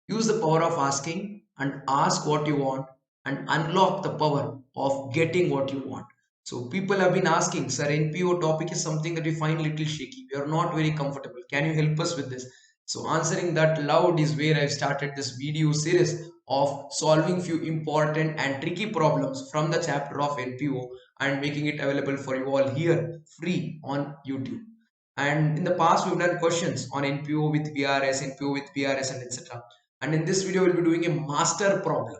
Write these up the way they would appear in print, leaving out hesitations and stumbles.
Use the power of asking and ask what you want and unlock the power of getting what you want. So people have been asking, sir, NPO topic is something that we find little shaky. We are not very comfortable. Can you help us with this? So answering that loud is where I've started this video series of solving few important and tricky problems from the chapter of NPO and making it available for you all here free on YouTube. And in the past, we've done questions on NPO with VRS, NPO with VRS, and etc. And in this video, we'll be doing a master problem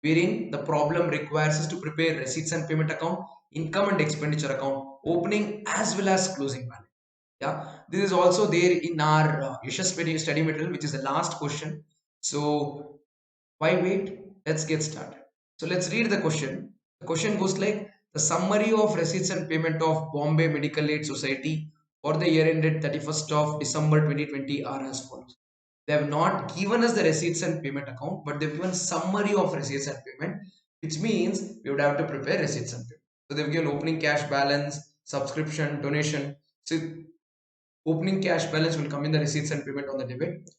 wherein the problem requires us to prepare receipts and payment account, income and expenditure account, opening as well as closing balance. Yeah, this is also there in our Yashaswini study material, which is the last question. So why wait? Let's get started. So let's read the question. The question goes like the summary of receipts and payment of Bombay Medical Aid Society for the year ended 31st of December 2020 are as follows. They have not given us the receipts and payment account, but they've given summary of receipts and payment, which means we would have to prepare receipts and payment. So they've given opening cash balance, subscription, donation. So opening cash balance will come in the receipts and payment on the debit,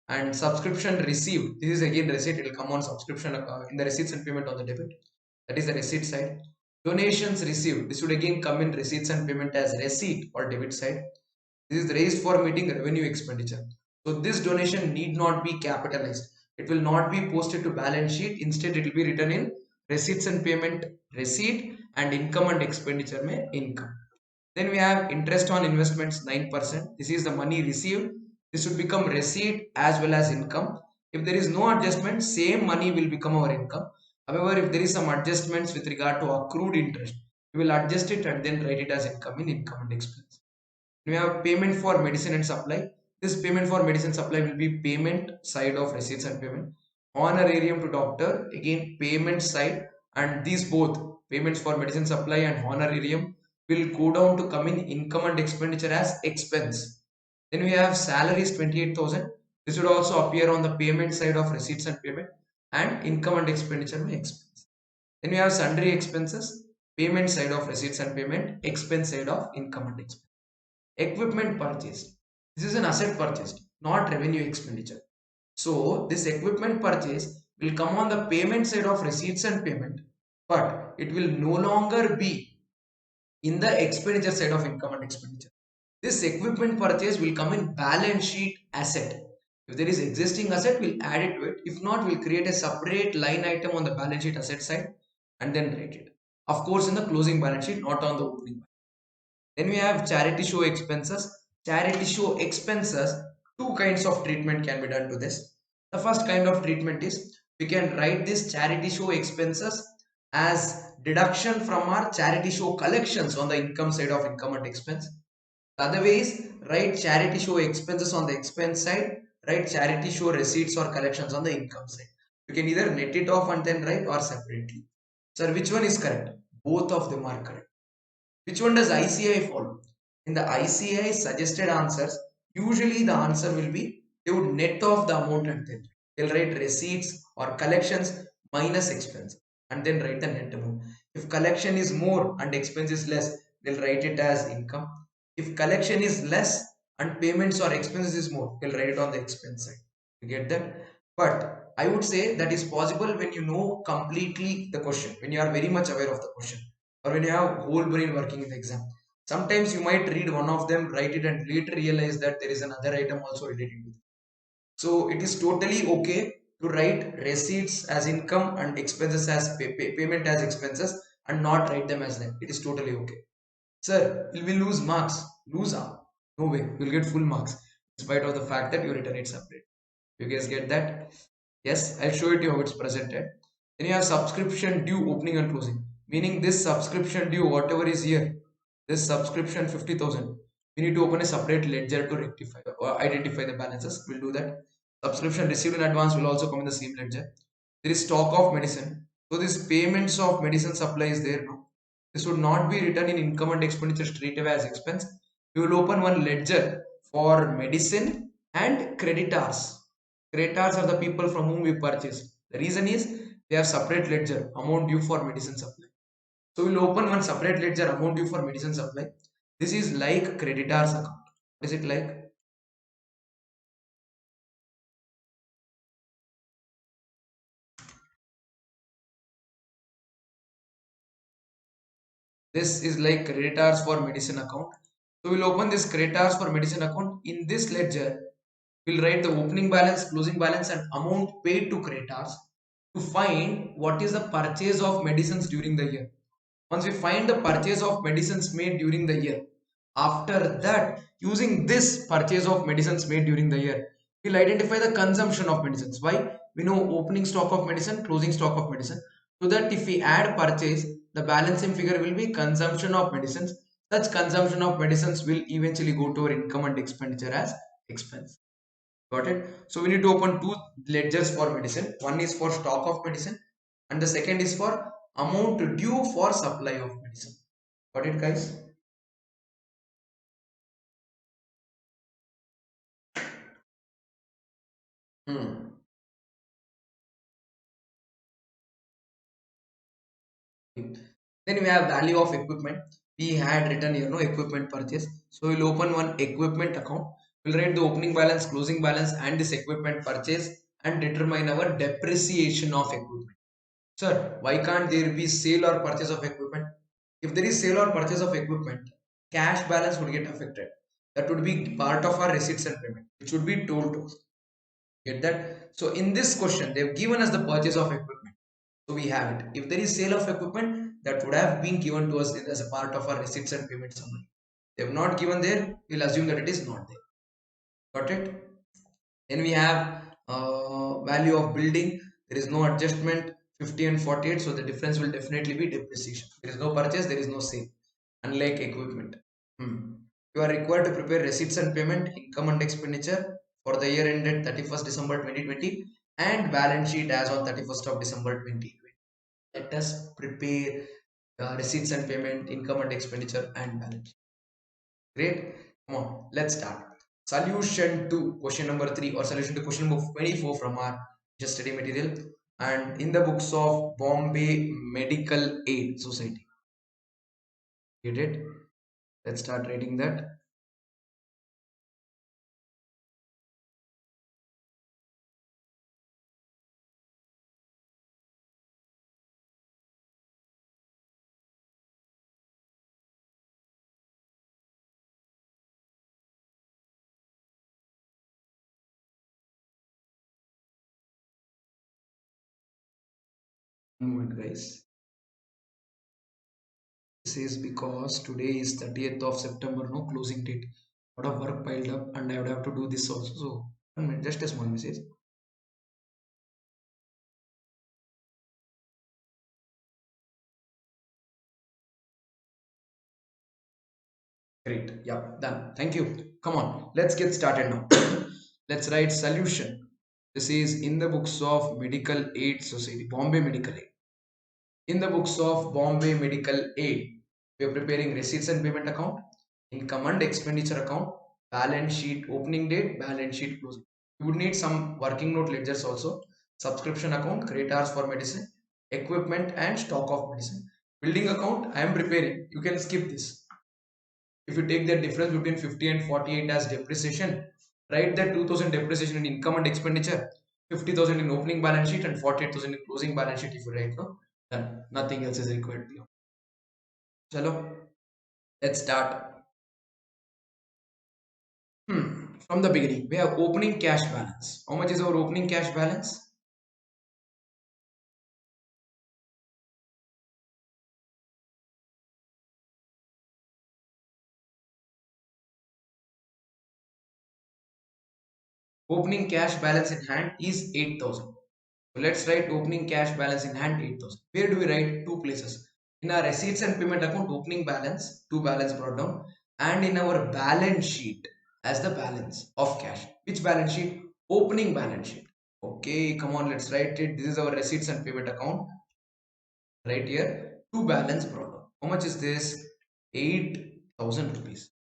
and subscription received, this is again receipt, it will come on subscription in the receipts and payment on the debit, that is the receipt side. Donations received, this would again come in receipts and payment as receipt or debit side. This is raised for meeting revenue expenditure. So this donation need not be capitalized, it will not be posted to balance sheet, instead it will be written in receipts and payment receipt and income and expenditure mein income. Then we have interest on investments 9%. This is the money received. This would become receipt as well as income. If there is no adjustment, same money will become our income. However, if there is some adjustments with regard to accrued interest, we will adjust it and then write it as income in income and expense. We have payment for medicine and supply. This payment for medicine supply will be payment side of receipts and payment. Honorarium to doctor, again payment side, and these both payments for medicine supply and honorarium will go down to come in income and expenditure as expense. Then we have salaries 28,000. This would also appear on the payment side of receipts and payment, and income and expenditure may expense. Then we have sundry expenses, payment side of receipts and payment, expense side of income and expense. Equipment purchased. This is an asset purchased, not revenue expenditure. So this equipment purchase will come on the payment side of receipts and payment, but it will no longer be in the expenditure side of income and expenditure. This equipment purchase will come in balance sheet asset. If there is existing asset, we'll add it to it. If not, we'll create a separate line item on the balance sheet asset side and then write it. Of course, in the closing balance sheet, not on the opening. Then we have charity show expenses. Charity show expenses, two kinds of treatment can be done to this. The first kind of treatment is we can write this charity show expenses as deduction from our charity show collections on the income side of income and expense. The other way is write charity show expenses on the expense side, write charity show receipts or collections on the income side. You can either net it off and then write or separately. Sir, which one is correct? Both of them are correct. Which one does ICI follow? In the ICI suggested answers, usually the answer will be they would net off the amount and then they'll write receipts or collections minus expense and then write the net amount. If collection is more and expense is less, they'll write it as income. If collection is less and payments or expenses is more, they'll write it on the expense side. You get that? But I would say that is possible when you know completely the question, when you are very much aware of the question, or when you have whole brain working in the exam. Sometimes you might read one of them, write it, and later realize that there is another item also related with it. So it is totally okay to write receipts as income and expenses as payment as expenses and not write them as that. It is totally okay. Sir, will we lose marks? Lose? No way. You'll get full marks in spite of the fact that you written it separate. You guys get that? Yes, I'll show it you how it's presented. Then you have subscription due opening and closing. Meaning this subscription due, whatever is here, this subscription 50,000. We need to open a separate ledger to rectify or identify the balances. We'll do that. Subscription received in advance will also come in the same ledger. There is stock of medicine. So this payments of medicine supply is there now. This would not be written in income and expenditure straight away as expense. We will open one ledger for medicine and creditors. Creditors are the people from whom we purchase. The reason is they have separate ledger amount due for medicine supply. So we'll open one separate ledger amount due for medicine supply. This is like creditors account. What is it like? This is like creditors for medicine account. So we'll open this creditors for medicine account. In this ledger, we'll write the opening balance, closing balance, and amount paid to creditors to find what is the purchase of medicines during the year. Once we find the purchase of medicines made during the year, after that, using this purchase of medicines made during the year, we'll identify the consumption of medicines. Why? We know opening stock of medicine, closing stock of medicine. So that if we add purchase, the balancing figure will be consumption of medicines. Such consumption of medicines will eventually go to our income and expenditure as expense. Got it? So we need to open two ledgers for medicine. One is for stock of medicine and the second is for amount due for supply of medicine. Got it, guys? Hmm. Then we have value of equipment. We had written here no equipment purchase. So we'll open one equipment account. We'll write the opening balance, closing balance, and this equipment purchase and determine our depreciation of equipment. Sir, why can't there be sale or purchase of equipment? If there is sale or purchase of equipment, cash balance would get affected. That would be part of our receipts and payment, which would be told to us. Get that? So in this question, they've given us the purchase of equipment. So we have it. If there is sale of equipment, that would have been given to us as a part of our receipts and payment summary. They have not given there, we'll assume that it is not there. Got it? Then we have value of building. There is no adjustment 50 and 48. So the difference will definitely be depreciation. There is no purchase, there is no sale. Unlike equipment. Hmm. You are required to prepare receipts and payment, income and expenditure for the year ended 31st December 2020 and balance sheet as on 31st of December 2020. Let us prepare receipts and payment, income and expenditure and balance sheet. Great. Come on, let's start. Solution to question number 3 or solution to question number 24 from our just study material and in the books of Bombay Medical Aid Society. Get it? Let's start writing that. One moment, guys. This is because today is 30th of September, no closing date. A lot of work piled up and I would have to do this also. So, one minute, just a small message. Great. Yeah, done. Thank you. Come on, let's get started now. Let's write solution. This is in the books of Medical Aid Society, Bombay Medical Aid. In the books of Bombay Medical Aid, we are preparing receipts and payment account, income and expenditure account, balance sheet opening date, balance sheet closing. You would need some working note ledgers also, subscription account, creditors for medicine, equipment and stock of medicine. Building account, I am preparing. You can skip this. If you take the difference between 50 and 48 as depreciation, write that 2000 depreciation in income and expenditure, 50,000 in opening balance sheet and 48,000 in closing balance sheet if you write, no? Done. Nothing else is required below. Chalo, let's start. From the beginning, we have opening cash balance. How much is our opening cash balance? Opening cash balance in hand is 8,000. So let's write opening cash balance in hand 8,000. Where do we write? Two places. In our receipts and payment account, opening balance, two balance brought down, and in our balance sheet as the balance of cash. Which balance sheet? Opening balance sheet. Okay, come on, let's write it. This is our receipts and payment account. Right here, two balance brought down. How much is this? 8,000 rupees.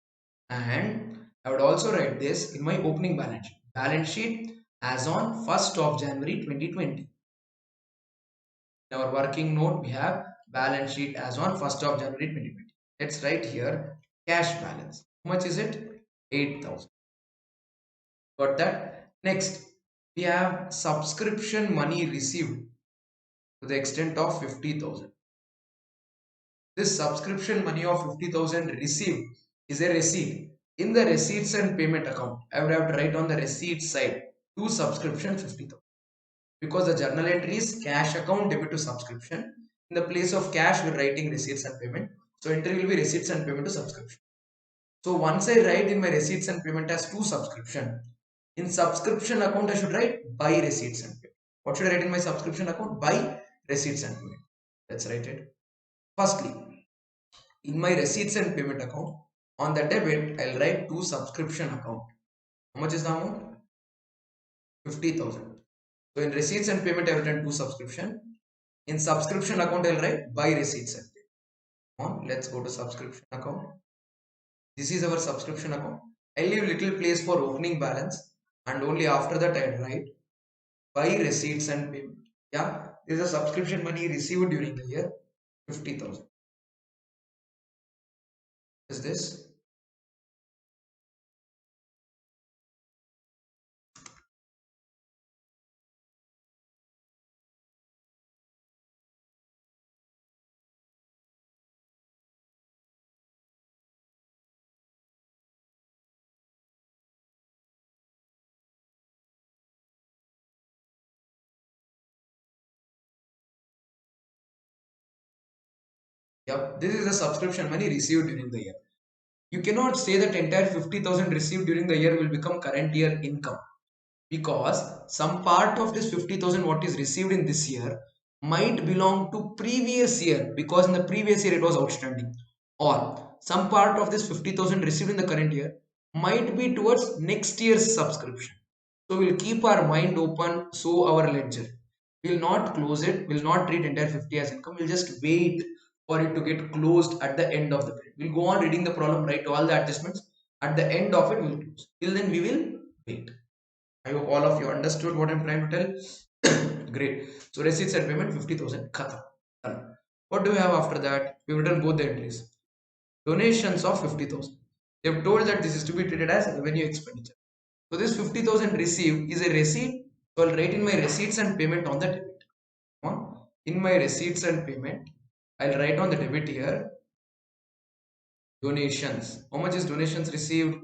And I would also write this in my opening balance sheet. Balance sheet as on 1st of January 2020. In our working note, we have balance sheet as on 1st of January 2020. Let's write here cash balance. How much is it? 8,000. Got that? Next, we have subscription money received to the extent of 50,000. This subscription money of 50,000 received is a receipt. In the receipts and payment account, I would have to write on the receipt side to subscription 50,000, because the journal entry is cash account debit to subscription. In the place of cash, we're writing receipts and payment. So entry will be receipts and payment to subscription. So once I write in my receipts and payment as to subscription, in subscription account I should write by receipts and payment. What should I write in my subscription account? By receipts and payment. Let's write it. Firstly, in my receipts and payment account, on the debit, I'll write to subscription account. How much is the amount? 50,000. So in receipts and payment, I've written to subscription. In subscription account, I'll write by receipts and payment. Come on, let's go to subscription account. This is our subscription account. I leave little place for opening balance, and only after that I'll write by receipts and payment. Yeah, this is a subscription money received during the year, 50,000. Is this? Yep, this is the subscription money received during the year. You cannot say that entire 50,000 received during the year will become current year income, because some part of this 50,000 what is received in this year might belong to previous year, because in the previous year it was outstanding, or some part of this 50,000 received in the current year might be towards next year's subscription. So we'll keep our mind open, so our ledger will not close it, will not treat entire 50 as income, we'll just wait for it to get closed at the end of the period. We'll go on reading the problem, write all the adjustments, at the end of it we'll close. Till then we will wait. I hope all of you understood what I'm trying to tell. Great. So receipts and payment 50,000. Khatam. Done. What do we have after that? We've written both the entries. Donations of 50,000. They've told that this is to be treated as revenue expenditure. So this 50,000 received is a receipt. So I'll write in my receipts and payment on the debit. In my receipts and payment, I'll write on the debit here donations. How much is donations received?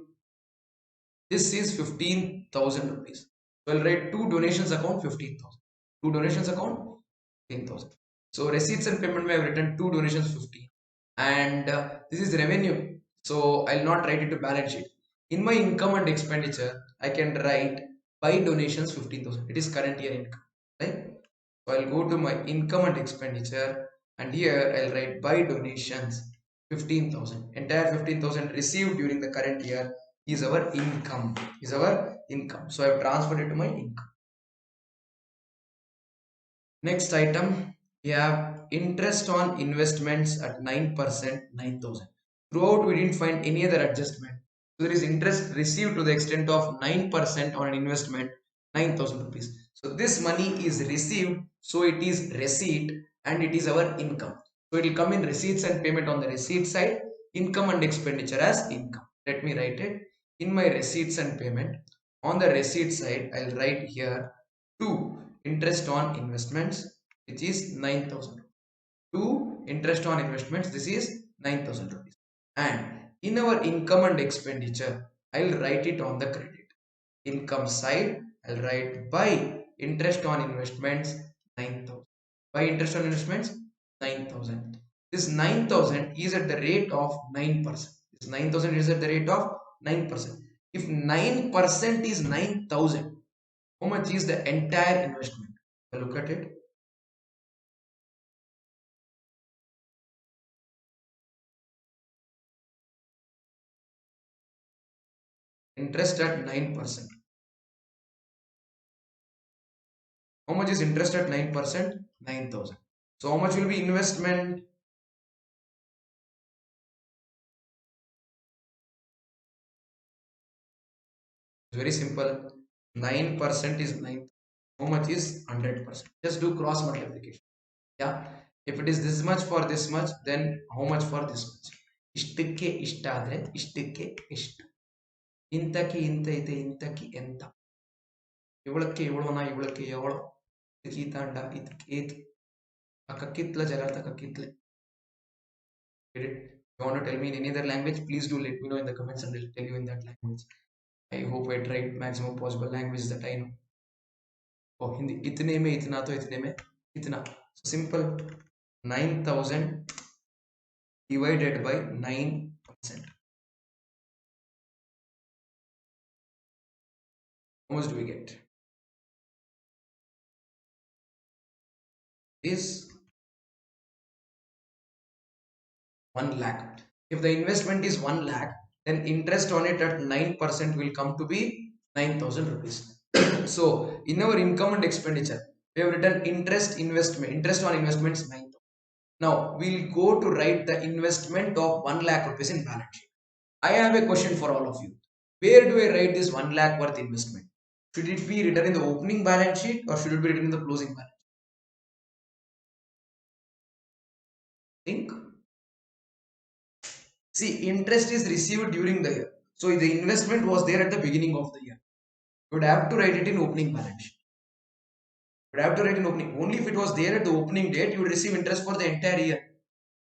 This is 15,000 rupees. So I'll write two donations account 15,000. Two donations account 15,000. So receipts and payment, I have written two donations 50. And this is revenue. So I'll not write it to balance sheet. In my income and expenditure, I can write by donations 15,000. It is current year income. Right? So I'll go to my income and expenditure, and here I'll write by donations 15,000. Entire 15,000 received during the current year is our income. Is our income. So I've transferred it to my income. Next item, we have interest on investments at 9%, 9,000. Throughout, we didn't find any other adjustment. So there is interest received to the extent of 9% on an investment, 9,000 rupees. So this money is received, so it is receipt and it is our income. So it will come in receipts and payment on the receipt side, income and expenditure as income. Let me write it. In my receipts and payment, on the receipt side, I'll write here 2 interest on investments, which is 9,000. 2 interest on investments, this is 9,000 rupees. And in our income and expenditure, I'll write it on the credit. Income side, I'll write by interest on investments 9,000. By interest on investments 9,000. This 9,000 is at the rate of 9%. This 9,000 is at the rate of 9%. If 9% is 9,000, how much is the entire investment? Look at it. Interest at 9%. How much is interest at 9%? 9,000. So how much will be investment? It's very simple. 9% is 9. How much is 100%? Just do cross multiplication. Yeah. If it is this much for this much, then how much for this much? ಇಷ್ಟಕ್ಕೆ ಇಷ್ಟ ಆದ್ರೆ ಇಷ್ಟಕ್ಕೆ ಇಷ್ಟು, ಇಂತಕ್ಕೆ ಇಂತ ಇದೆ ಇಂತಕ್ಕೆ ಎಂತ, ಇವಳಕ್ಕೆ ಇವಳೋನ ಇವಳಕ್ಕೆ ಇವಳು, ಇದಕ್ಕೆ ಈ ತಾಂಡ ಇದಕ್ಕೆ ಏತ್, ಅಕ್ಕ ಕಿತ್ಲ ಜಗಳ ತಕ್ಕ ಕಿತ್ಲೆ. Get it? If you want to tell me in any other language, please do let me know in the comments and I'll tell you in that language. I hope I tried maximum possible language that I know. Oh, Hindi. इतने में इतना तो इतने में इतना. So simple. 9,000 divided by 9%. How much do we get? Is 1 lakh. If the investment is 1 lakh, then interest on it at 9% will come to be 9,000 rupees. So in our income and expenditure, we have written interest on investments 9,000. Now we'll go to write the investment of 1 lakh rupees in balance sheet. I have a question for all of you. Where do I write this 1 lakh worth investment? Should it be written in the opening balance sheet or should it be written in the closing balance sheet? Think. See, interest is received during the year. So the investment was there at the beginning of the year. You would have to write it in opening balance sheet. You would have to write in opening. Only if it was there at the opening date, you would receive interest for the entire year.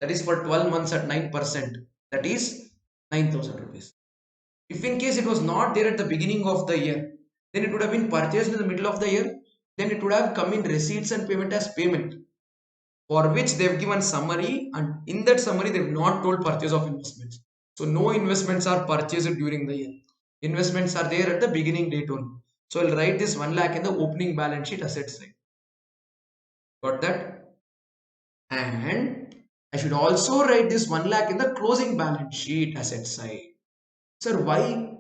That is for 12 months at 9%. That is 9,000 rupees. If in case it was not there at the beginning of the year, then it would have been purchased in the middle of the year. Then it would have come in receipts and payment as payment, for which they've given summary, and in that summary they've not told purchase of investments. So no investments are purchased during the year. Investments are there at the beginning date only. So I'll write this 1 lakh in the opening balance sheet asset side. Got that? And I should also write this 1 lakh in the closing balance sheet asset side. Sir, why?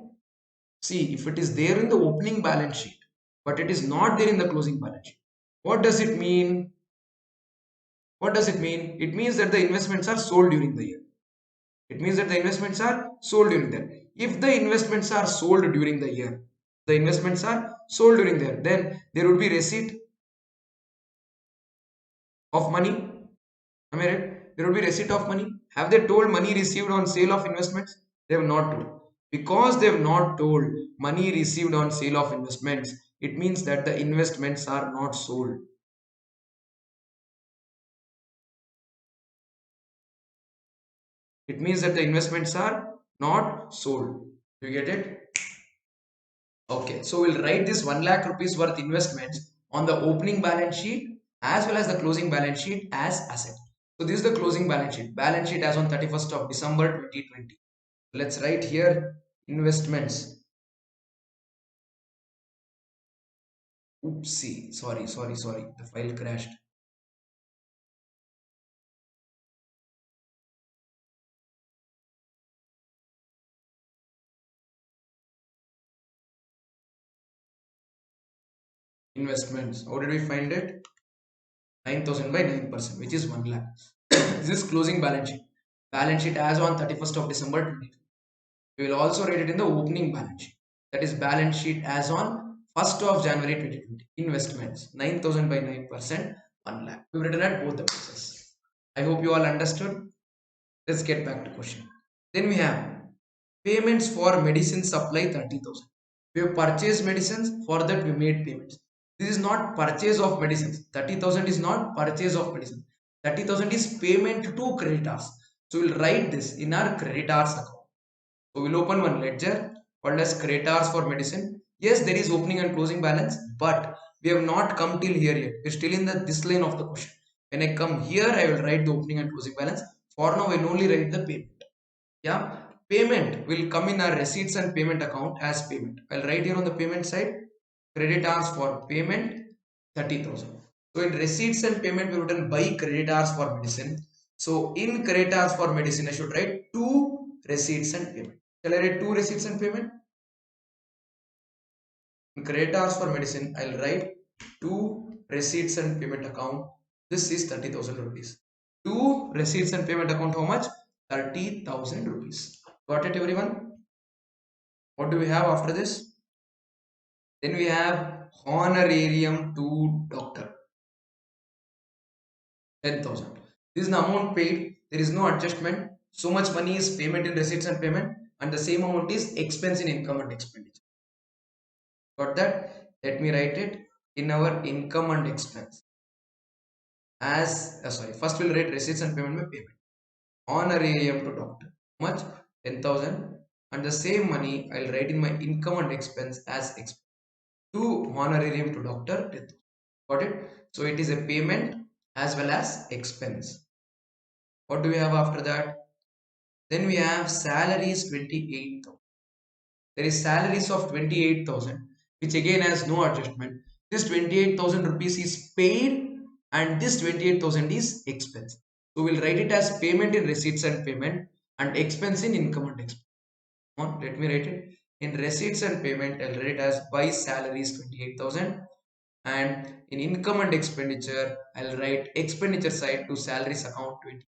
See, if it is there in the opening balance sheet, but it is not there in the closing balance sheet, what does it mean? What does it mean? It means that the investments are sold during the year. It means that the investments are sold during the year. If the investments are sold during the year, the investments are sold during the year, then there would be receipt of money. Am I right? There would be receipt of money. Have they told money received on sale of investments? They have not told. Because they have not told money received on sale of investments, it means that the investments are not sold. It means that the investments are not sold. You get it? Okay, so we'll write this 1 lakh rupees worth investments on the opening balance sheet as well as the closing balance sheet as asset. So this is the closing balance sheet. Balance sheet as on 31st of December 2020. Let's write here investments. Oopsie, sorry. The file crashed. Investments. How did we find it? 9,000 by 9%, which is 1 lakh. This is closing balance sheet. Balance sheet as on 31st of December 2020. We will also write it in the opening balance sheet. That is balance sheet as on 1st of January 2020. Investments 9,000 by 9%, 1 lakh. We've written at both the places. I hope you all understood. Let's get back to question. Then we have payments for medicine supply 30,000. We have purchased medicines, for that we made payments. This is not purchase of medicines. 30,000 is not purchase of medicine. 30,000 is payment to creditors. So we'll write this in our creditors account. So we'll open one ledger called as creditors for medicine. Yes, there is opening and closing balance, but we have not come till here yet. We're still in this line of the question. When I come here, I will write the opening and closing balance. For now, I will only write the payment. Yeah, payment will come in our receipts and payment account as payment. I'll write here on the payment side, creditors for payment 30,000. So in receipts and payment, we written by creditors for medicine. So in creditors for medicine, I should write two receipts and payment. Shall I write two receipts and payment? In creditors for medicine, I'll write two receipts and payment account. This is 30,000 rupees. Two receipts and payment account, how much? 30,000 rupees. Got it, everyone? What do we have after this? Then we have honorarium to doctor, 10,000. This is the amount paid. There is no adjustment. So much money is payment in receipts and payment, and the same amount is expense in income and expenditure. Got that? Let me write it in our income and expense. As sorry, first we'll write receipts and payment by payment. honorarium to doctor. How much? 10,000. And the same money I'll write in my income and expense as expense. To honorarium to doctor, 10,000. Got it? So it is a payment as well as expense. What do we have after that? Then we have salaries 28,000. There is salaries of 28,000, which again has no adjustment. This 28,000 rupees is paid and this 28,000 is expense. So we'll write it as payment in receipts and payment and expense in income and expense. Come on, let me write it. In receipts and payment, I'll write it as by salaries 28,000 and in income and expenditure, I'll write expenditure side to salaries account 20.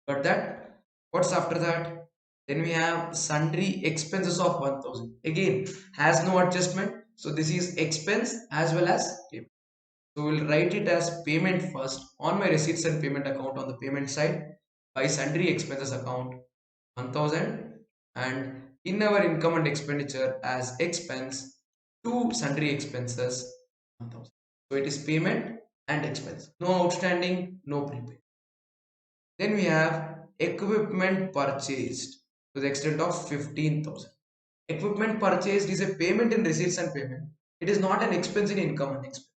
Got that? What's after that? Then we have sundry expenses of 1,000. Again, has no adjustment. So this is expense as well as payment. So we'll write it as payment first on my receipts and payment account on the payment side by sundry expenses account 1,000 and in our income and expenditure as expense to sundry expenses 1,000. So it is payment and expense. No outstanding, no prepaid. Then we have equipment purchased to the extent of 15,000. Equipment purchased is a payment in receipts and payment. It is not an expense in income and expense.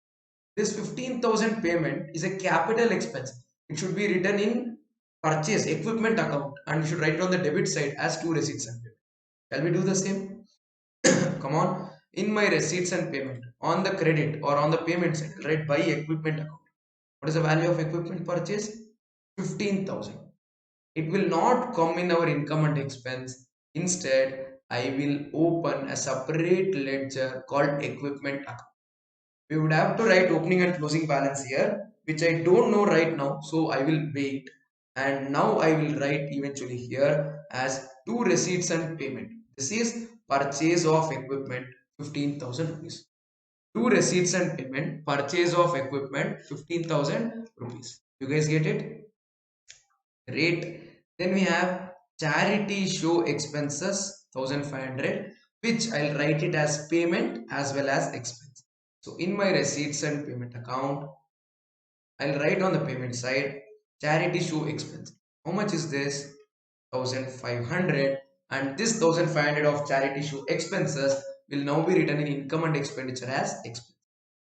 This 15,000 payment is a capital expense. It should be written in purchase equipment account and we should write it on the debit side as two receipts and payment. Shall we do the same? Come on. In my receipts and payment on the credit or on the payment side, write by equipment account. What is the value of equipment purchase? 15,000. It will not come in our income and expense. Instead, I will open a separate ledger called equipment account. We would have to write opening and closing balance here, which I don't know right now, so I will wait. And now I will write eventually here as two receipts and payment. This is purchase of equipment 15,000 rupees. Two receipts and payment, purchase of equipment 15,000 rupees. You guys get it? Great. Then we have charity show expenses 1,500, which I'll write it as payment as well as expense. So in my receipts and payment account, I'll write on the payment side charity show expense. How much is this? 1,500, and this 1,500 of charity show expenses will now be written in income and expenditure as expense.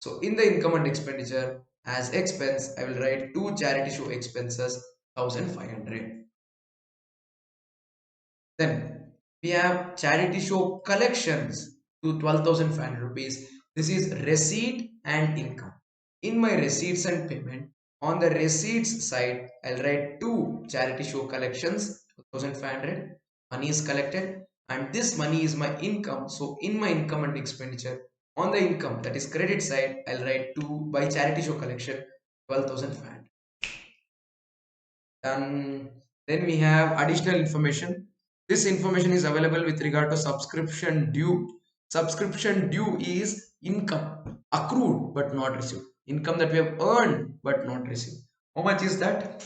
So in the income and expenditure as expense, I will write two charity show expenses 1,500. Then we have charity show collections to 12,500 rupees. This is receipt and income. In my receipts and payment, on the receipts side, I'll write two charity show collections 2,500. Money is collected and this money is my income. So in my income and expenditure, on the income that is credit side, I'll write two by charity show collection 12,500. Then we have additional information. This information is available with regard to subscription due. Subscription due is income accrued but not received. Income that we have earned but not received. How much is that?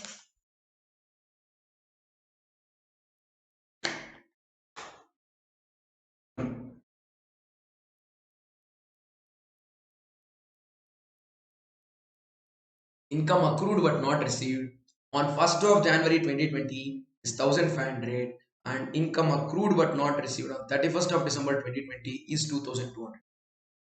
Income accrued but not received on 1st of January 2020 is 1,500 and income accrued but not received on 31st of December 2020 is 2,200.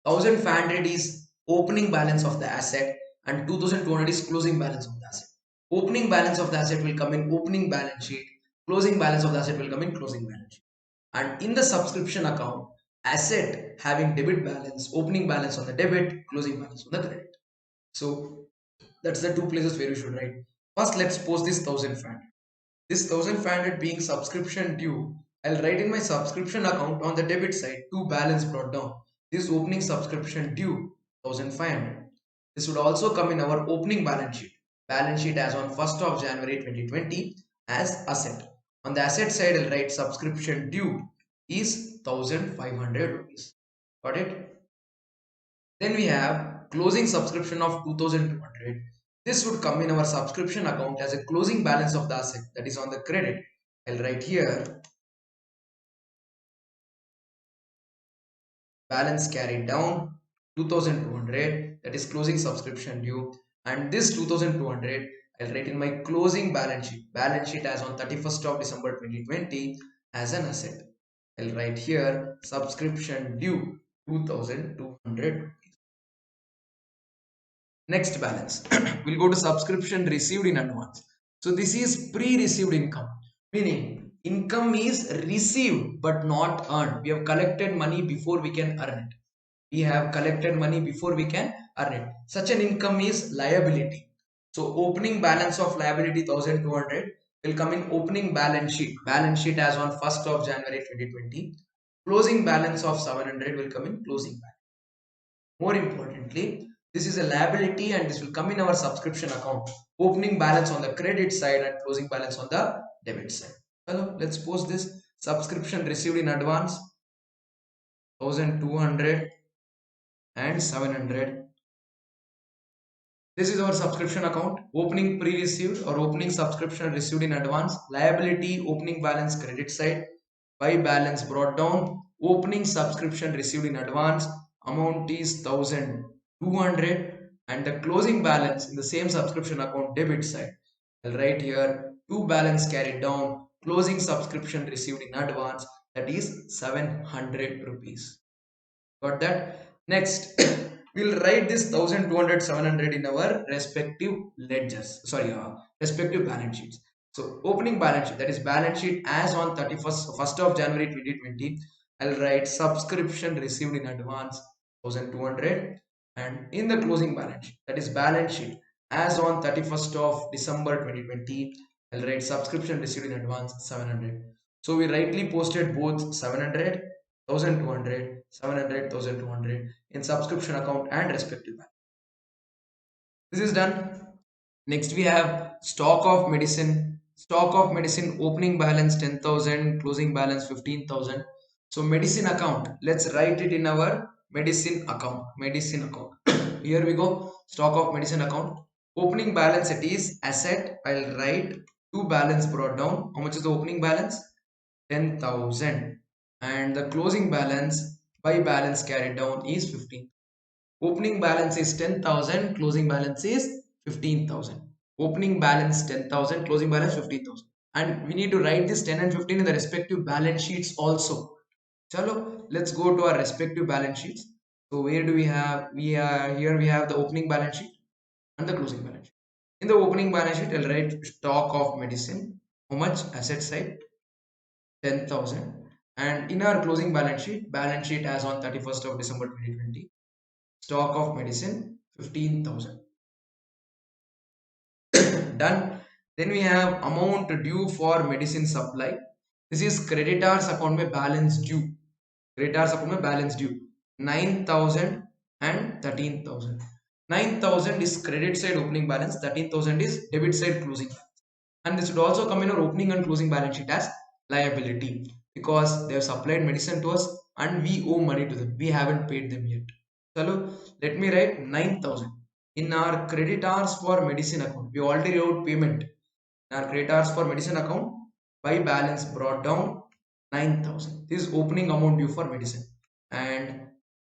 1,500 is opening balance of the asset and 2,200 is closing balance of the asset. Opening balance of the asset will come in opening balance sheet. Closing balance of the asset will come in closing balance sheet. And in the subscription account, asset having debit balance, opening balance on the debit, closing balance on the credit. So that's the two places where you should write. First, let's suppose this 1,500. This 1,500 being subscription due, I'll write in my subscription account on the debit side, two balance brought down. This opening subscription due 1,500. This would also come in our opening balance sheet. Balance sheet as on 1st of January 2020 as asset. On the asset side, I'll write subscription due is 1,500 rupees. Got it? Then we have closing subscription of 2,200. This would come in our subscription account as a closing balance of the asset that is on the credit. I'll write here balance carried down 2,200 that is closing subscription due and this 2,200 I'll write in my closing balance sheet as on 31st of December 2020 as an asset. I'll write here subscription due 2200. Next balance. We'll go to subscription received in advance. So this is pre-received income, meaning income is received but not earned. We have collected money before we can earn it. We have collected money before we can earn it. Such an income is liability. So opening balance of liability 1200 will come in opening balance sheet. Balance sheet as on 1st of January 2020. Closing balance of 700 will come in closing balance. More importantly, this is a liability and this will come in our subscription account. Opening balance on the credit side and closing balance on the debit side. Hello, let's post this. Subscription received in advance 1200 and 700. This is our subscription account. Opening pre-received or opening subscription received in advance. Liability opening balance credit side. By balance brought down. Opening subscription received in advance. Amount is 1200 and the closing balance in the same subscription account debit side. I'll write here two balance carried down. Closing subscription received in advance, that is 700 rupees. Got that? Next, we'll write this 1200, 700 in our respective ledgers. Sorry, respective balance sheets. So opening balance sheet, that is balance sheet as on 1st of January 2020. I'll write subscription received in advance 1200 and in the closing balance sheet, that is balance sheet as on 31st of December 2020. I'll write subscription received in advance 700. So we rightly posted both 700 1200, 700, 1200 in subscription account and respective bank. This is done. Next we have stock of medicine. Stock of medicine opening balance 10,000, closing balance 15,000. So medicine account, let's write it in our medicine account. Medicine account. Here we go. Stock of medicine account. Opening balance it is asset. I'll write two balance brought down. How much is the opening balance? 10,000 and the closing balance by balance carried down is 15. Opening balance is 10,000, closing balance is 15,000. Opening balance 10,000, closing balance 15,000. And we need to write this 10 and 15 in the respective balance sheets also. Chalo, let's go to our respective balance sheets. So where do we have? Here we have the opening balance sheet and the closing balance sheet. In the opening balance sheet, I'll write stock of medicine. How much? Asset side 10,000 and in our closing balance sheet as on 31st of December 2020, stock of medicine 15,000. Done. Then we have amount due for medicine supply. This is creditors account में balance due. Creditors account में balance due 9,000 and 13,000. 9,000 is credit side opening balance, 13,000 is debit side closing. And this would also come in our opening and closing balance sheet as liability because they have supplied medicine to us and we owe money to them. We haven't paid them yet. So let me write 9,000 in our creditors for medicine account. We already wrote payment in our creditors for medicine account by balance brought down 9,000. This is opening amount due for medicine and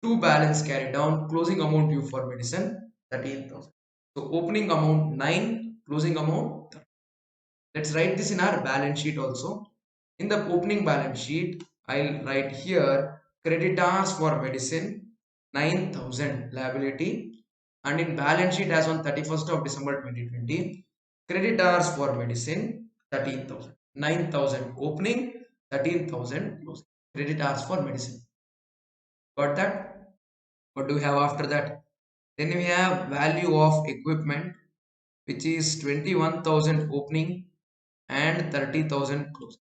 two balance carried down closing amount due for medicine 13,000. So opening amount 9, closing amount 13. Let's write this in our balance sheet also. In the opening balance sheet, I'll write here creditors for medicine 9,000 liability and in balance sheet as on 31st of December 2020, creditors for medicine 13,000. 9,000 opening, 13,000 closing. Creditors for medicine. Got that? What do we have after that? Then we have value of equipment which is 21,000 opening and 30,000 closing.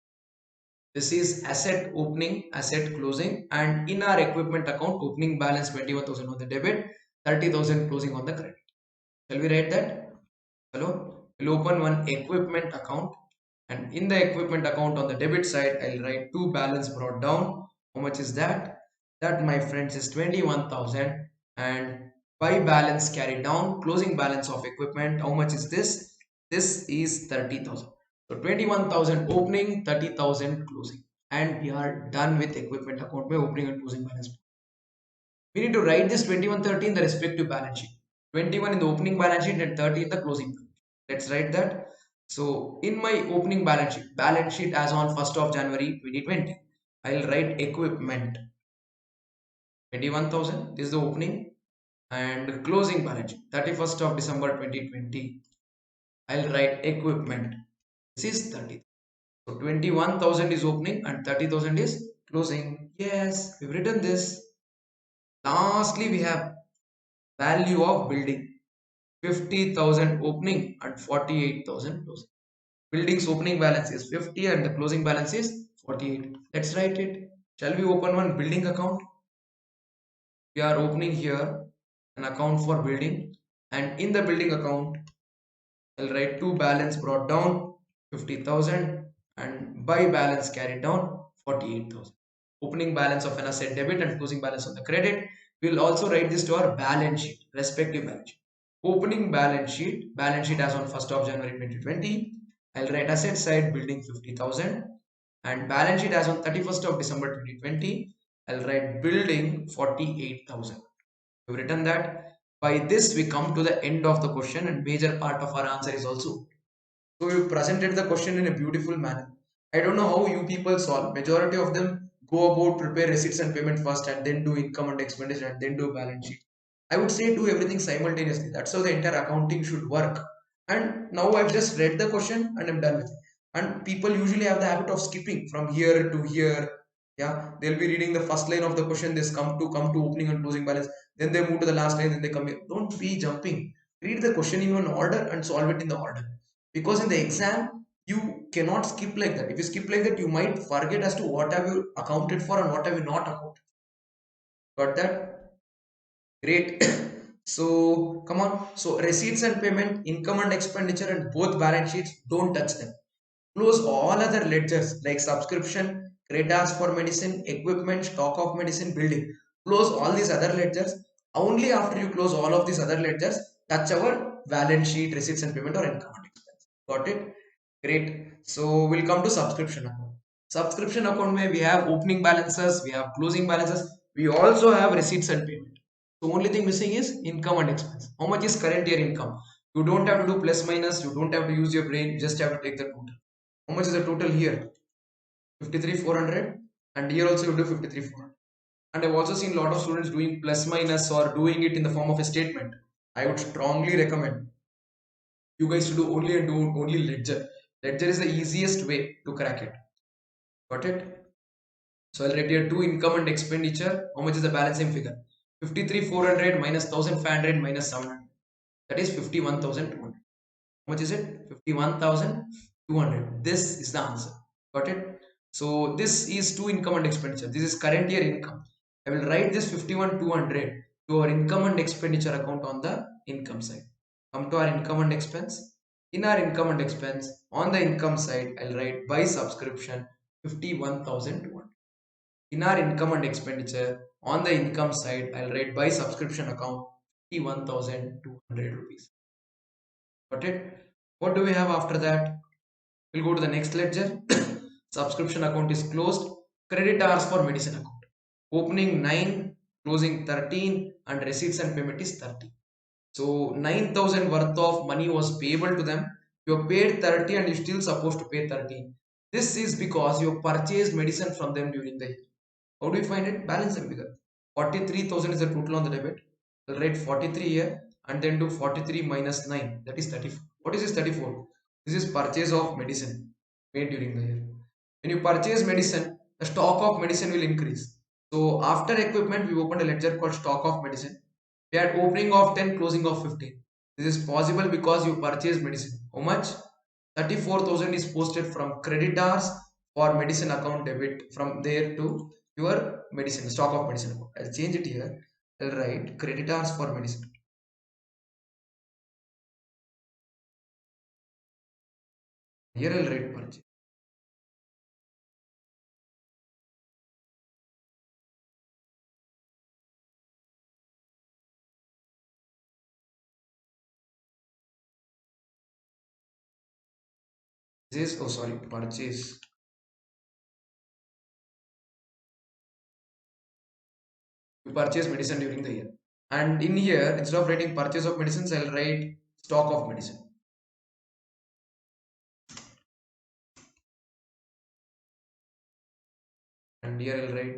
This is asset opening, asset closing, and in our equipment account, opening balance 21,000 on the debit, 30,000 closing on the credit. Shall we write that? Hello? We'll open one equipment account, and in the equipment account on the debit side, I'll write two balance brought down. How much is that? That, my friends, is 21,000, and by balance carried down, closing balance of equipment. How much is this? This is 30,000. So 21,000 opening, 30,000 closing. And we are done with equipment account by opening and closing balance. We need to write this 21, 30 in the respective balance sheet. 21 in the opening balance sheet and 30 in the closing. Let's write that. So in my opening balance sheet as on 1st of January 2020, I'll write equipment 21,000. This is the opening, and closing balance sheet 31st of December 2020. I'll write equipment. This is 30. So 21,000 is opening and 30,000 is closing. Yes, we've written this. Lastly, we have value of building 50,000 opening and 48,000 closing. Building's opening balance is 50 and the closing balance is 48. Let's write it. Shall we open one building account? We are opening here an account for building, and in the building account I'll write to balance brought down 50,000 and by balance carried down 48,000. Opening balance of an asset debit and closing balance of the credit. We'll also write this to our balance sheet, respective balance sheet. Opening balance sheet as on 1st of January 2020. I'll write asset side building 50,000 and balance sheet as on 31st of December 2020. I'll write building 48,000. We've written that. By this we come to the end of the question, and major part of our answer is also. So you presented the question in a beautiful manner. I don't know how you people solve. Majority of them go about prepare receipts and payment first and then do income and expenditure and then do balance sheet. I would say do everything simultaneously. That's how the entire accounting should work. And now I've just read the question and I'm done with it. And people usually have the habit of skipping from here to here. Yeah, they'll be reading the first line of the question. This come to opening and closing balance. Then they move to the last line. Then they come here. Don't be jumping. Read the question in one order and solve it in the order. Because in the exam you cannot skip like that. If you skip like that, you might forget as to what have you accounted for and what have you not accounted. Got that? Great. So come on. So receipts and payment, income and expenditure, and both balance sheets, don't touch them. Close all other ledgers like subscription, creditors for medicine, equipment, stock of medicine, building. Close all these other ledgers. Only after you close all of these other ledgers, touch our balance sheet, receipts and payment, or income and expense. Got it? Great. So we'll come to subscription account. Subscription account where we have opening balances, we have closing balances, we also have receipts and payment. The only thing missing is income and expense. How much is current year income? You don't have to do plus minus, you don't have to use your brain, you just have to take the total. How much is the total here? 53,400, and here also you do 53,400. And I've also seen a lot of students doing plus minus or doing it in the form of a statement. I would strongly recommend you guys to do only and do only ledger. Ledger is the easiest way to crack it. Got it? So I'll write here two income and expenditure. How much is the balancing figure? 53,400 minus 1,500 minus 700. That is 51,200. How much is it? 51,200. This is the answer. Got it? So this is two income and expenditure. This is current year income. I will write this 51,200 to our income and expenditure account on the income side. Come to our income and expense. In our income and expense, on the income side, I'll write by subscription 51,200. In our income and expenditure, on the income side, I'll write by subscription account 51,200 rupees. Got it? What do we have after that? We'll go to the next ledger. Subscription account is closed. Credit hours for medicine account. Opening 9, closing 13, and receipts and payment is 30. So 9,000 worth of money was payable to them. You have paid 30 and you're still supposed to pay 13. This is because you purchased medicine from them during the year. How do we find it? Balance and figure. 43,000 is the total on the debit. We'll write 43 here and then do 43 minus 9. That is 34. What is this 34? This is purchase of medicine made during the year. When you purchase medicine, the stock of medicine will increase. So after equipment, we opened a ledger called stock of medicine. We had opening of 10, closing of 15. This is possible because you purchased medicine. How much? 34,000 is posted from creditors for medicine account debit from there to your medicine, stock of medicine account. I'll change it here. I'll write creditors for medicine. Here I'll write purchase. This is, oh sorry, purchase. You purchase medicine during the year. And in here, instead of writing purchase of medicines, I'll write stock of medicine. And here I'll write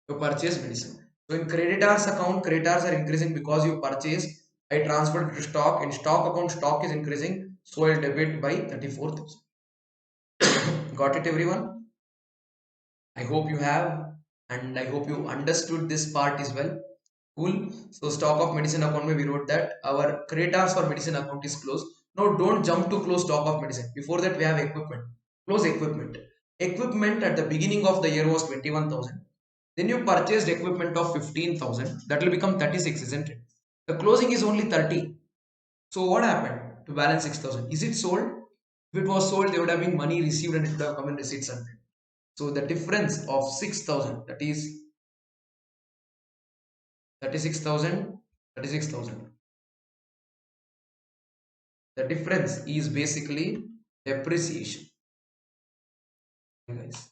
you purchase medicine. So in creditors account, creditors are increasing because you purchase. I transferred to stock. In stock account, stock is increasing. So I'll debit by 34,000. Got it, everyone? I hope you have, and I hope you understood this part as well. Cool. So stock of medicine account, we wrote that our creditors for medicine account is closed. Now don't jump to close stock of medicine. Before that, we have equipment. Close equipment. Equipment at the beginning of the year was 21,000. Then you purchased equipment of 15,000. That will become 36, isn't it? The closing is only 30. So what happened to balance 6,000? Is it sold? If it was sold, there would have been money received and it would have come in receipts and paid. So the difference of 6,000, that is 36,000, 36,000. The difference is basically depreciation. Guys,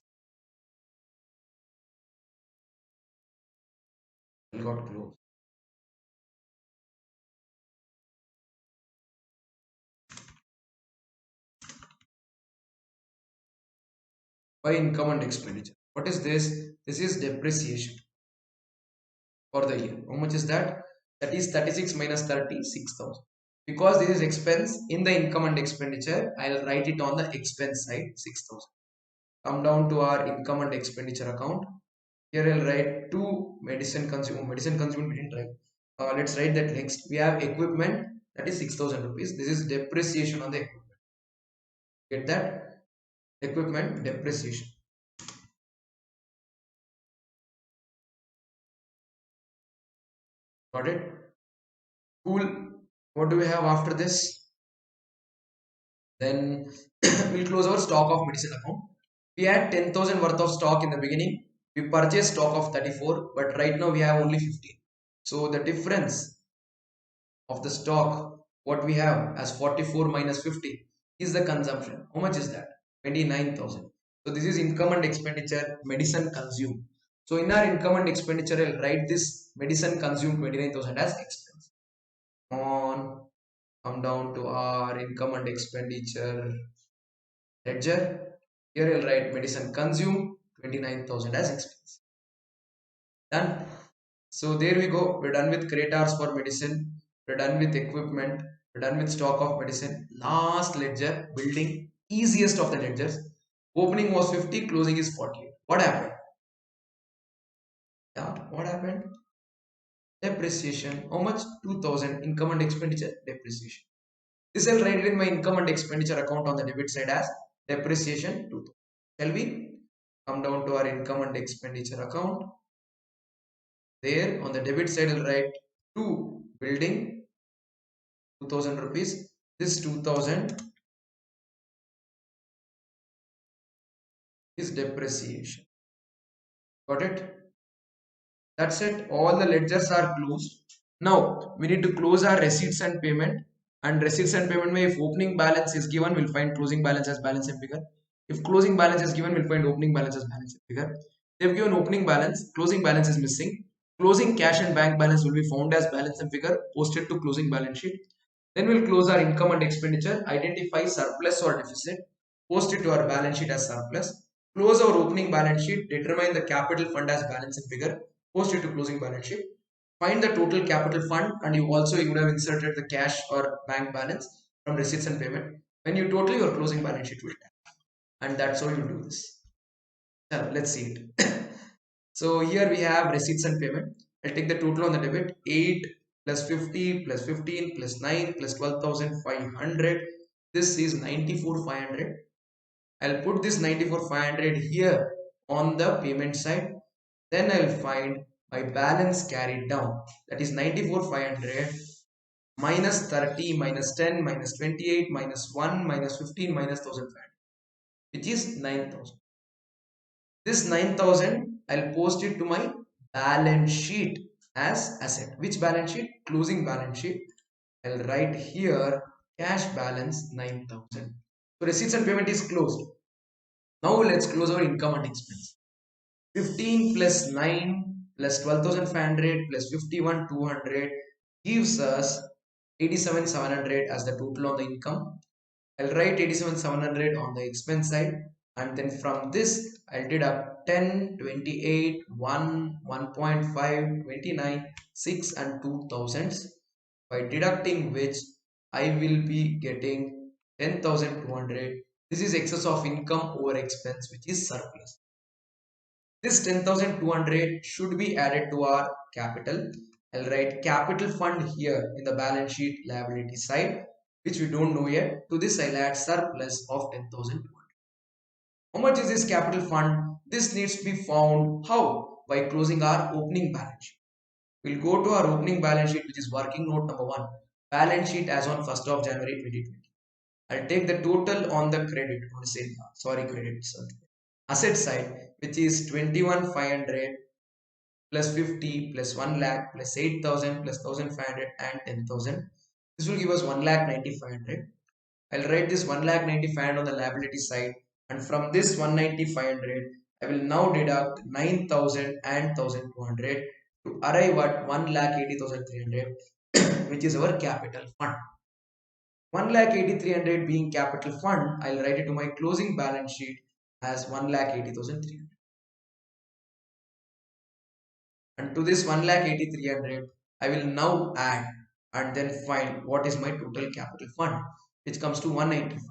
it got closed by income and expenditure. What is this? This is depreciation for the year. How much is that? That is 36 minus 30, 6,000. Because this is expense in the income and expenditure, I'll write it on the expense side, 6,000. Come down to our income and expenditure account. Here I'll write two medicine consume. Medicine consumed we didn't write. Let's write that next. We have equipment, that is 6,000 rupees. This is depreciation on the equipment. Get that? Equipment depreciation. Got it? Cool. What do we have after this? Then we'll close our stock of medicine account. We had 10,000 worth of stock in the beginning. We purchased stock of 34, but right now we have only 15. So the difference of the stock, what we have as 44 minus 50 is the consumption. How much is that? 29,000. So this is income and expenditure, medicine consumed. So in our income and expenditure, I'll write this medicine consumed 29,000 as expense. On come down to our income and expenditure ledger. Here I'll write medicine consumed 29,000 as expense. Done. So there we go. We're done with creditors for medicine. We're done with equipment. We're done with stock of medicine. Last ledger, building, easiest of the ledgers. Opening was 50, closing is 48. What happened? Yeah, what happened? Depreciation. How much? 2,000. Income and expenditure, depreciation. This I'll write it in my income and expenditure account on the debit side as depreciation 2,000. Shall we come down to our income and expenditure account? There on the debit side, I'll write 2 building 2,000 rupees. This 2,000 is depreciation. Got it? That's it. All the ledgers are closed. Now we need to close our receipts and payment. And receipts and payment may if opening balance is given, we'll find closing balance as balance and figure. If closing balance is given, we'll find opening balance as balance and figure. They've given opening balance, closing balance is missing. Closing cash and bank balance will be found as balance and figure, posted to closing balance sheet. Then we'll close our income and expenditure, identify surplus or deficit, post it to our balance sheet as surplus. Close our opening balance sheet, determine the capital fund as balance and figure, post it to closing balance sheet. Find the total capital fund and you also you would have inserted the cash or bank balance from receipts and payment. When you total your closing balance sheet will tally. And that's how you do this. Now, let's see it. So here we have receipts and payment. I'll take the total on the debit 8 plus 50 plus 15 plus 9 plus 12,500. This is 94,500. I'll put this 94,500 here on the payment side. Then I'll find my balance carried down. That is 94,500 minus 30 minus 10 minus 28 minus 1 minus 15 minus 1,500, which is 9,000. This 9,000 I'll post it to my balance sheet as asset. Which balance sheet? Closing balance sheet. I'll write here cash balance 9,000. So receipts and payment is closed. Now let's close our income and expense. 15 plus 9 plus 12,500 plus 51,200 gives us 87,700 as the total on the income. I'll write 87,700 on the expense side, and then from this I'll deduct 10, 28, 1, 1.5, 29, 6 and 2 thousands, by deducting which I will be getting 10,200. This is excess of income over expense, which is surplus. This 10,200 should be added to our capital. I'll write capital fund here in the balance sheet liability side, which we don't know yet. To this, I'll add surplus of 10,200. How much is this capital fund? This needs to be found. How? By closing our opening balance sheet. We'll go to our opening balance sheet, which is working note number 1. Balance sheet as on 1st of January 2020. I'll take the total on the credit, on the same, sorry, credit, sorry. Asset side, which is 21,500 plus 50 plus 1 lakh plus 8,000 plus 1,500 and 10,000. This will give us 1 lakh 9,500. I'll write this 1 lakh 9,500 on the liability side, and from this 1,9500 I will now deduct 9,000 and 1,200 to arrive at 1 lakh 80,300, which is our capital fund. 1 lakh 8,300 being capital fund, I'll write it to my closing balance sheet as 1 lakh 80,300. And to this 1 lakh 8,300 I will now add and then find what is my total capital fund, which comes to 195.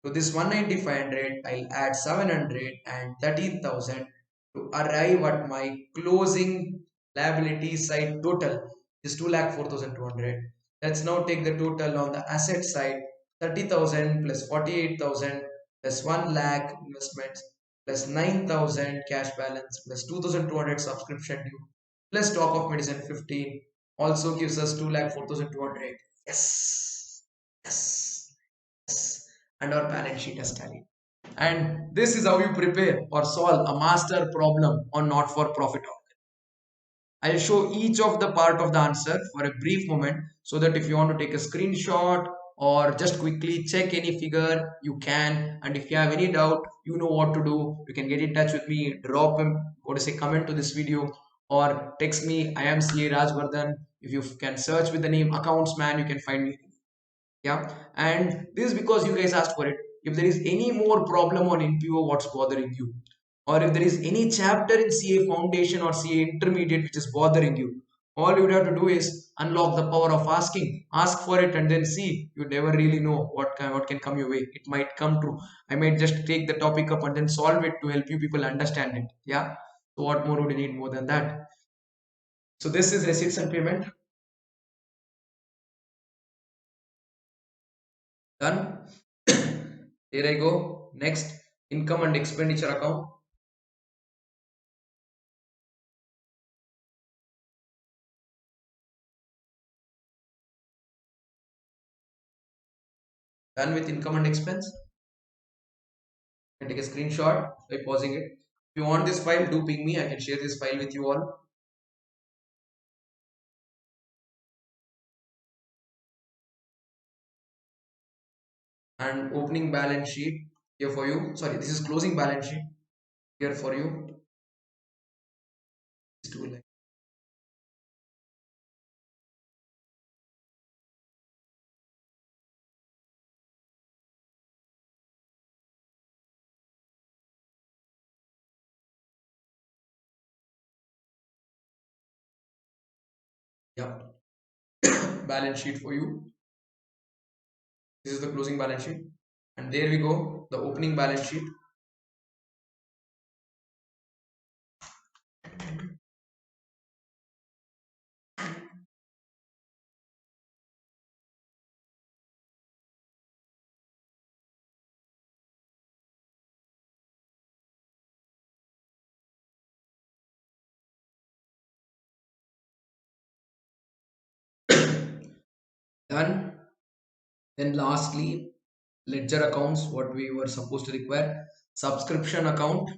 To this 19500 I'll add 713,000 to arrive at my closing liability side total is 2,04,200. Let's now take the total on the asset side. 30,000 plus 48,000 plus 1 lakh investments plus 9,000 cash balance plus 2,200 subscription due plus stock of medicine 15 also gives us 2,04,200. Yes, yes, yes. And our balance sheet has tallied. And this is how you prepare or solve a master problem on not for profit. I'll show each of the part of the answer for a brief moment so that if you want to take a screenshot or just quickly check any figure, you can. And if you have any doubt, you know what to do. You can get in touch with me, drop him, go to say comment to this video or text me. I am CA Rajavardhan. If you can search with the name accounts man, you can find me. Yeah, and this is because you guys asked for it. If there is any more problem on NPO, what's bothering you, or if there is any chapter in CA foundation or CA intermediate which is bothering you, all you would have to do is unlock the power of asking, ask for it and then see. You never really know what can come your way. It might come true. I might just take the topic up and then solve it to help you people understand it. Yeah, so what more would you need more than that? So this is receipts and payment done. Here I go. Next, income and expenditure account. Done with income and expense. You can take a screenshot by pausing it. If you want this file, do ping me. I can share this file with you all. And opening balance sheet here for you. Sorry, this is closing balance sheet here for you. These two lines. Yeah, balance sheet for you. This is the closing balance sheet. And there we go, the opening balance sheet. Done. Then lastly, ledger accounts, what we were supposed to require. Subscription account,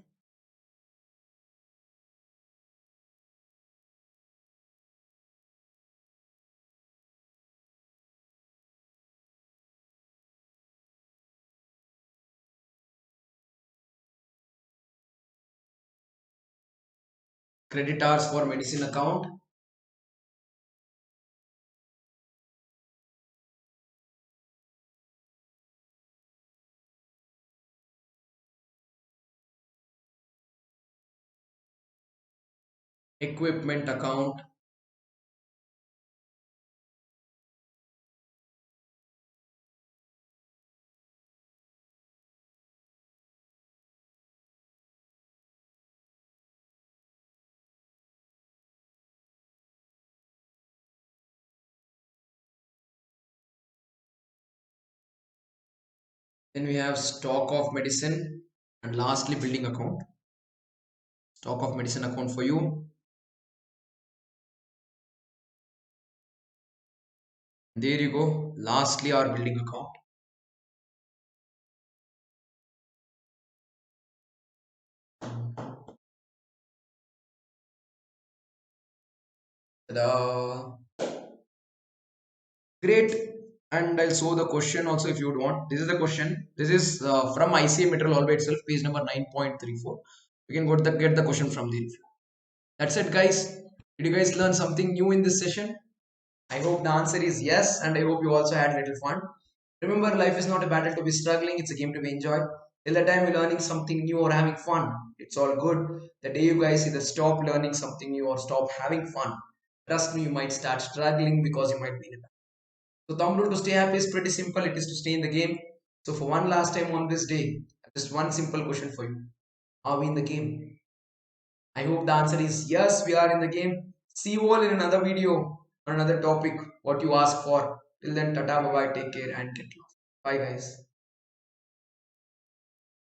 creditors for medicine account, equipment account. Then we have stock of medicine, and lastly building account. Stock of medicine account for you. There you go. Lastly, our building account. The great. And I'll show the question also if you would want. This is the question. This is from ICA Meteorol Hallway itself, page number 9.34. You can get the question from there. That's it, guys. Did you guys learn something new in this session? I hope the answer is yes, and I hope you also had a little fun. Remember, life is not a battle to be struggling, it's a game to be enjoyed. Till the time you're learning something new or having fun, it's all good. The day you guys either stop learning something new or stop having fun, trust me, you might start struggling because you might be in a battle. So, thumb rule to stay happy is pretty simple, it is to stay in the game. So, for one last time on this day, just one simple question for you. Are we in the game? I hope the answer is yes, we are in the game. See you all in another video on another topic, what you ask for. Till then, tata, bye bye, take care, and get lost. Bye, guys.